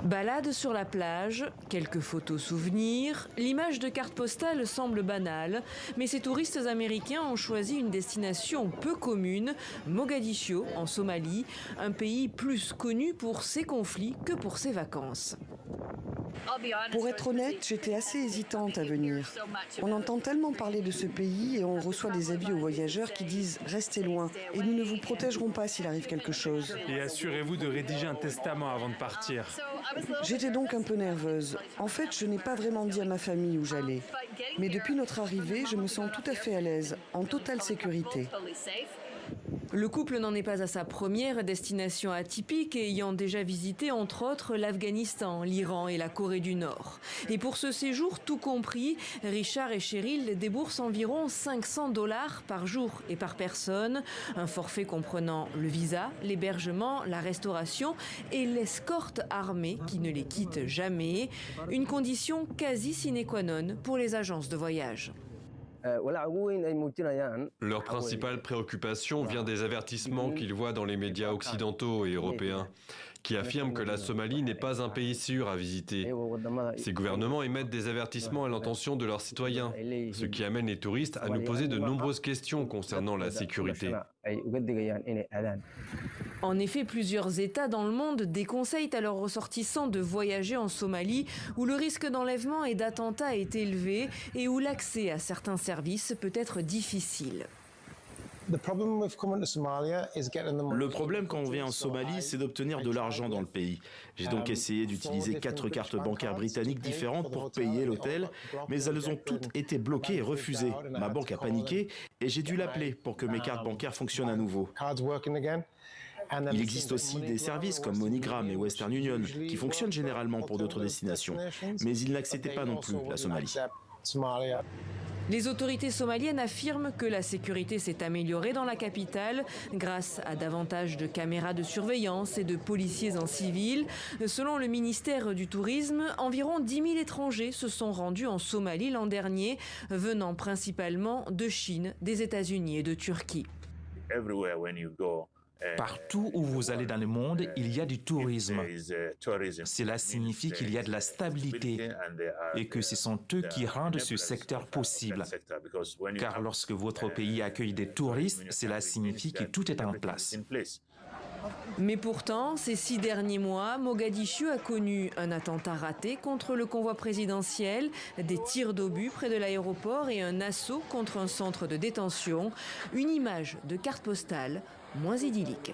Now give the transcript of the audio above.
Balade sur la plage, quelques photos souvenirs, l'image de carte postale semble banale, mais ces touristes américains ont choisi une destination peu commune, Mogadiscio en Somalie, un pays plus connu pour ses conflits que pour ses vacances. Pour être honnête, j'étais assez hésitante à venir. On entend tellement parler de ce pays et on reçoit des avis aux voyageurs qui disent « restez loin et nous ne vous protégerons pas s'il arrive quelque chose ». Et assurez-vous de rédiger un testament avant de partir. J'étais donc un peu nerveuse. En fait, je n'ai pas vraiment dit à ma famille où j'allais. Mais depuis notre arrivée, je me sens tout à fait à l'aise, en totale sécurité. Le couple n'en est pas à sa première destination atypique, ayant déjà visité entre autres l'Afghanistan, l'Iran et la Corée du Nord. Et pour ce séjour tout compris, Richard et Cheryl déboursent environ $500 par jour et par personne. Un forfait comprenant le visa, l'hébergement, la restauration et l'escorte armée qui ne les quitte jamais. Une condition quasi sine qua non pour les agences de voyage. Leur principale préoccupation vient des avertissements qu'ils voient dans les médias occidentaux et européens, qui affirment que la Somalie n'est pas un pays sûr à visiter. Ces gouvernements émettent des avertissements à l'intention de leurs citoyens, ce qui amène les touristes à nous poser de nombreuses questions concernant la sécurité. En effet, plusieurs États dans le monde déconseillent à leurs ressortissants de voyager en Somalie, où le risque d'enlèvement et d'attentat est élevé et où l'accès à certains services peut être difficile. Le problème quand on vient en Somalie, c'est d'obtenir de l'argent dans le pays. J'ai donc essayé d'utiliser 4 cartes bancaires britanniques différentes pour payer l'hôtel, mais elles ont toutes été bloquées et refusées. Ma banque a paniqué et j'ai dû l'appeler pour que mes cartes bancaires fonctionnent à nouveau. Il existe aussi des services comme MoneyGram et Western Union qui fonctionnent généralement pour d'autres destinations, mais ils n'acceptaient pas non plus la Somalie. Les autorités somaliennes affirment que la sécurité s'est améliorée dans la capitale grâce à davantage de caméras de surveillance et de policiers en civil. Selon le ministère du Tourisme, environ 10 000 étrangers se sont rendus en Somalie l'an dernier, venant principalement de Chine, des États-Unis et de Turquie. Partout où vous allez dans le monde, il y a du tourisme. Cela signifie qu'il y a de la stabilité et que ce sont eux qui rendent ce secteur possible. Car lorsque votre pays accueille des touristes, cela signifie que tout est en place. Mais pourtant, ces 6 derniers mois, Mogadiscio a connu un attentat raté contre le convoi présidentiel, des tirs d'obus près de l'aéroport et un assaut contre un centre de détention. Une image de carte postale moins idyllique.